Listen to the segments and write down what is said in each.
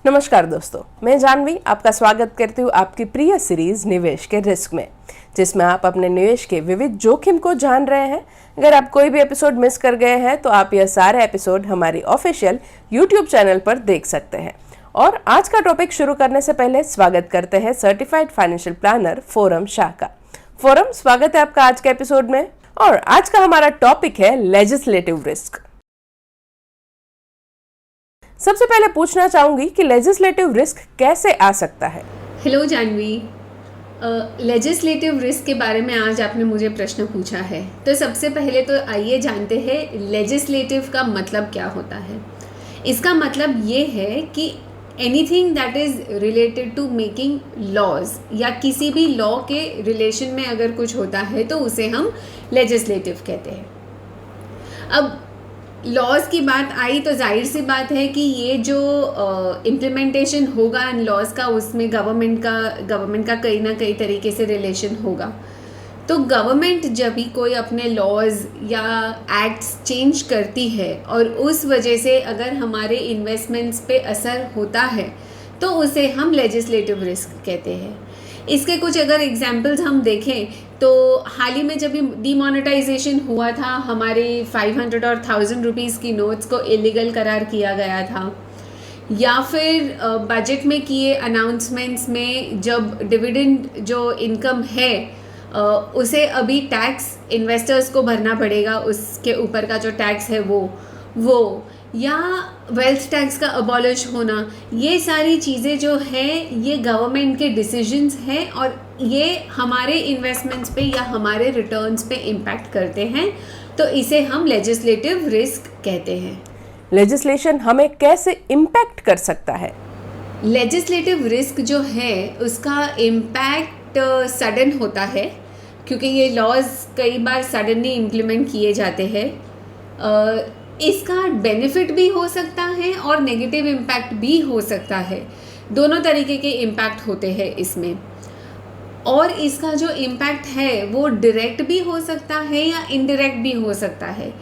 नमस्कार दोस्तों, मैं जानवी आपका स्वागत करती हूँ आपकी प्रिय सीरीज निवेश के रिस्क में, जिसमें आप अपने निवेश के विविध जोखिम को जान रहे हैं। अगर आप कोई भी एपिसोड मिस कर गए हैं तो आप यह सारे एपिसोड हमारी ऑफिशियल यूट्यूब चैनल पर देख सकते हैं। और आज का टॉपिक शुरू करने से पहले स्वागत करते हैं certified financial planner Forum Shah का। फोरम, स्वागत है आपका आज के एपिसोड में। और आज का हमारा टॉपिक है लेजिस्लेटिव रिस्क। सबसे पहले पूछना चाहूंगी कि लेजिस्लेटिव रिस्क कैसे आ सकता है। हेलो जानवी, लेजिस्लेटिव रिस्क के बारे में आज आपने मुझे प्रश्न पूछा है। तो सबसे पहले तो आइए जानते हैं लेजिस्लेटिव का मतलब क्या होता है। इसका मतलब ये है कि anything that is related to making laws, या किसी भी लॉ के रिलेशन में अगर कुछ होता है तो उसे हम लेजिस्लेटिव कहते हैं। अब लॉज की बात आई तो जाहिर सी बात है कि ये जो इम्प्लीमेंटेशन होगा इन लॉज का, उसमें गवर्नमेंट का कहीं ना कहीं तरीके से रिलेशन होगा। तो गवर्नमेंट जब भी कोई अपने लॉज या एक्ट्स चेंज करती है और उस वजह से अगर हमारे इन्वेस्टमेंट्स पे असर होता है तो उसे हम लेजिस्लेटिव रिस्क कहते हैं। इसके कुछ अगर एग्जाम्पल्स हम देखें तो हाल ही में जब डीमोनेटाइजेशन हुआ था, हमारे 500 और 1000 रुपीज़ की नोट्स को इलीगल करार किया गया था, या फिर बजट में किए अनाउंसमेंट्स में जब डिविडेंड जो इनकम है उसे अभी टैक्स इन्वेस्टर्स को भरना पड़ेगा, उसके ऊपर का जो टैक्स है वो या वेल्थ टैक्स का अबॉलिश होना, ये सारी चीज़ें जो हैं ये गवर्नमेंट के डिसीजंस हैं और ये हमारे इन्वेस्टमेंट्स पे या हमारे रिटर्न्स पे इम्पैक्ट करते हैं। तो इसे हम लेजिस्लेटिव रिस्क कहते हैं। लेजिस्लेशन हमें कैसे इम्पैक्ट कर सकता है? लेजिस्लेटिव रिस्क जो है उसका इम्पैक्ट सडन होता है, क्योंकि ये लॉज कई बार सडनली इम्प्लीमेंट किए जाते हैं। इसका बेनिफिट भी हो सकता है और नेगेटिव इम्पैक्ट भी हो सकता है। दोनों तरीके के इम्पैक्ट होते हैं इसमें। और इसका जो इम्पैक्ट है वो डायरेक्ट भी हो सकता है या इनडायरेक्ट भी हो सकता है।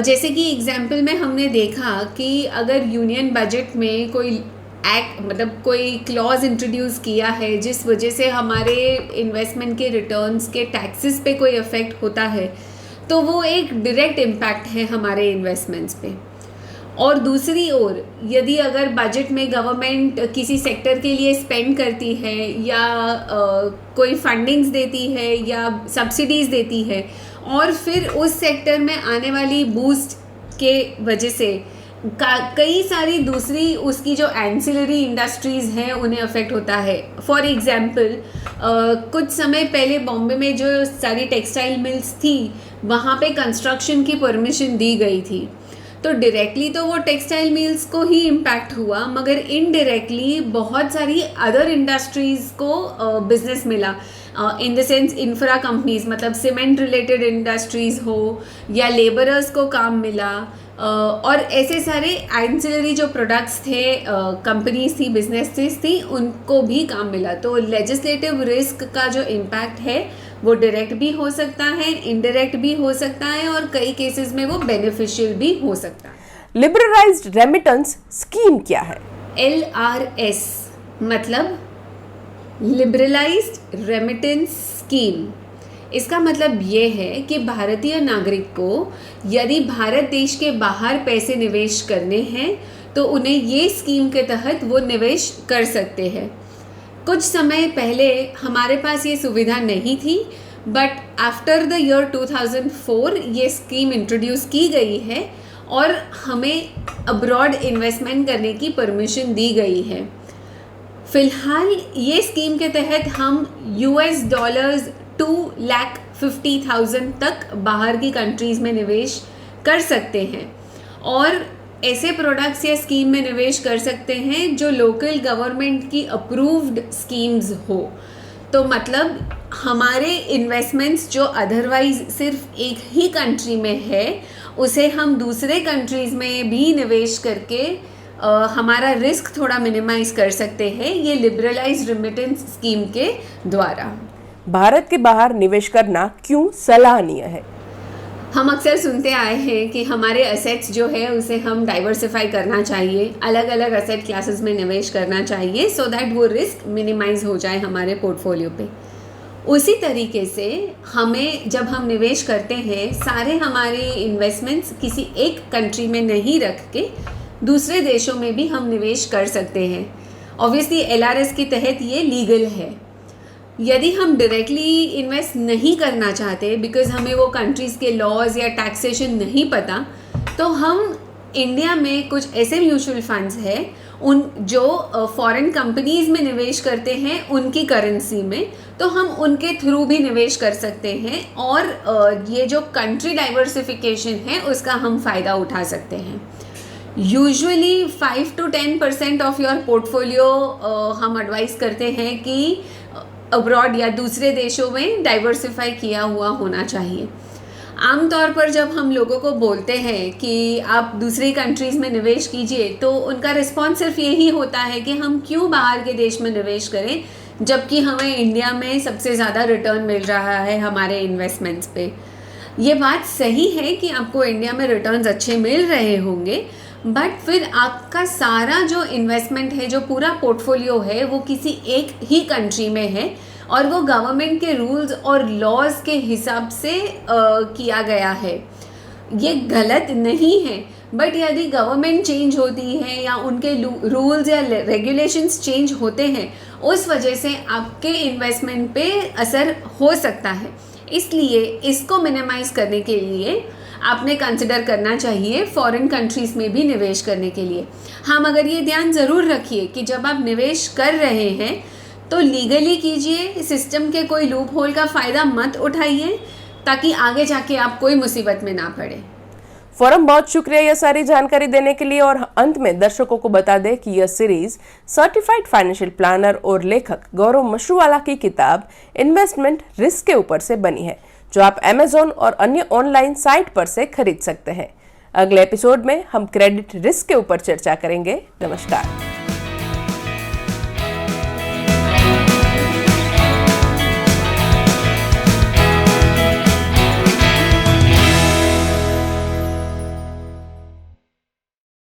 जैसे कि एग्जाम्पल में हमने देखा कि अगर यूनियन बजट में कोई एक्ट मतलब कोई क्लॉज इंट्रोड्यूस किया है जिस वजह से हमारे इन्वेस्टमेंट के रिटर्न्स के टैक्सेस पे कोई इफ़ेक्ट होता है, तो वो एक डायरेक्ट इम्पैक्ट है हमारे इन्वेस्टमेंट्स पे। और दूसरी ओर यदि अगर बजट में गवर्नमेंट किसी सेक्टर के लिए स्पेंड करती है या कोई फंडिंग्स देती है या सब्सिडीज़ देती है और फिर उस सेक्टर में आने वाली बूस्ट के वजह से कई सारी दूसरी उसकी जो एंसिलरी इंडस्ट्रीज़ हैं उन्हें अफेक्ट होता है। फॉर एग्जांपल कुछ समय पहले बॉम्बे में जो सारी टेक्सटाइल मिल्स थी वहाँ पे कंस्ट्रक्शन की परमिशन दी गई थी, तो डायरेक्टली तो वो टेक्सटाइल मिल्स को ही इम्पैक्ट हुआ, मगर इनडायरेक्टली बहुत सारी अदर इंडस्ट्रीज़ को बिजनेस मिला। In the sense infra companies, मतलब सीमेंट रिलेटेड इंडस्ट्रीज़ हो या लेबरर्स को काम मिला, और ऐसे सारे एंसिलरी जो प्रोडक्ट्स थे, कंपनीज थी, बिजनेसेस थी, उनको भी काम मिला। तो लेजिस्लेटिव रिस्क का जो इम्पैक्ट है वो डायरेक्ट भी हो सकता है, इनडायरेक्ट भी हो सकता है और कई केसेस में वो बेनिफिशियल भी हो सकता है। लिबरलाइज्ड रेमिटेंस स्कीम क्या है? LRS मतलब लिबरलाइज्ड रेमिटेंस स्कीम। इसका मतलब ये है कि भारतीय नागरिक को यदि भारत देश के बाहर पैसे निवेश करने हैं तो उन्हें ये स्कीम के तहत वो निवेश कर सकते हैं। कुछ समय पहले हमारे पास ये सुविधा नहीं थी, बट आफ्टर द ईयर 2004 ये स्कीम इंट्रोड्यूस की गई है और हमें अब्रॉड इन्वेस्टमेंट करने की परमिशन दी गई है। फ़िलहाल ये स्कीम के तहत हम $250,000 तक बाहर की कंट्रीज़ में निवेश कर सकते हैं और ऐसे प्रोडक्ट्स या स्कीम में निवेश कर सकते हैं जो लोकल गवर्नमेंट की अप्रूव्ड स्कीम्स हो। तो मतलब हमारे इन्वेस्टमेंट्स जो अदरवाइज सिर्फ एक ही कंट्री में है उसे हम दूसरे कंट्रीज़ में भी निवेश करके हमारा रिस्क थोड़ा मिनिमाइज कर सकते हैं, ये लिबरलाइज्ड रेमिटेंस स्कीम के द्वारा। भारत के बाहर निवेश करना क्यों सराहनीय है? हम अक्सर सुनते आए हैं कि हमारे असेट्स जो है उसे हम डाइवर्सिफाई करना चाहिए, अलग अलग असेट क्लासेस में निवेश करना चाहिए सो दैट वो रिस्क मिनिमाइज हो जाए हमारे पोर्टफोलियो पे। उसी तरीके से हमें जब हम निवेश करते हैं, सारे हमारे इन्वेस्टमेंट्स किसी एक कंट्री में नहीं रख के दूसरे देशों में भी हम निवेश कर सकते हैं। ऑब्वियसली LRS के तहत ये लीगल है। यदि हम डायरेक्टली इन्वेस्ट नहीं करना चाहते बिकॉज हमें वो कंट्रीज़ के लॉज या टैक्सेशन नहीं पता, तो हम इंडिया में कुछ ऐसे म्यूचुअल फंड्स हैं उन जो फॉरेन कंपनीज़ में निवेश करते हैं उनकी करेंसी में, तो हम उनके थ्रू भी निवेश कर सकते हैं और ये जो कंट्री डाइवर्सिफिकेशन है उसका हम फ़ायदा उठा सकते हैं। Usually 5 to 10% of your portfolio हम एडवाइस करते हैं कि अब्रॉड या दूसरे देशों में डाइवर्सिफाई किया हुआ होना चाहिए। आमतौर पर जब हम लोगों को बोलते हैं कि आप दूसरी कंट्रीज़ में निवेश कीजिए तो उनका रिस्पॉन्स सिर्फ यही होता है कि हम क्यों बाहर के देश में निवेश करें जबकि हमें इंडिया में सबसे ज़्यादा रिटर्न मिल रहा है हमारे इन्वेस्टमेंट्स पे। ये बात सही है कि आपको इंडिया में रिटर्न्स अच्छे मिल रहे होंगे, बट फिर आपका सारा जो इन्वेस्टमेंट है, जो पूरा पोर्टफोलियो है, वो किसी एक ही कंट्री में है और वो गवर्नमेंट के रूल्स और लॉज के हिसाब से किया गया है। ये गलत नहीं है, बट यदि गवर्नमेंट चेंज होती है या उनके रूल्स या रेगुलेशंस चेंज होते हैं, उस वजह से आपके इन्वेस्टमेंट पे असर हो सकता है। इसलिए इसको मिनिमाइज करने के लिए आपने कंसिडर करना चाहिए फॉरेन कंट्रीज़ में भी निवेश करने के लिए। हाँ, मगर ये ध्यान ज़रूर रखिए कि जब आप निवेश कर रहे हैं तो लीगली कीजिए, सिस्टम के कोई लूप होल का फ़ायदा मत उठाइए ताकि आगे जाके आप कोई मुसीबत में ना पड़े। फोरम बहुत शुक्रिया यह सारी जानकारी देने के लिए। और अंत में दर्शकों को बता दें कि यह सीरीज सर्टिफाइड फाइनेंशियल प्लानर और लेखक गौरव मशरूवाला की किताब इन्वेस्टमेंट रिस्क के ऊपर से बनी है, जो आप Amazon और अन्य ऑनलाइन साइट पर से खरीद सकते हैं। अगले एपिसोड में हम क्रेडिट रिस्क के ऊपर चर्चा करेंगे। नमस्कार।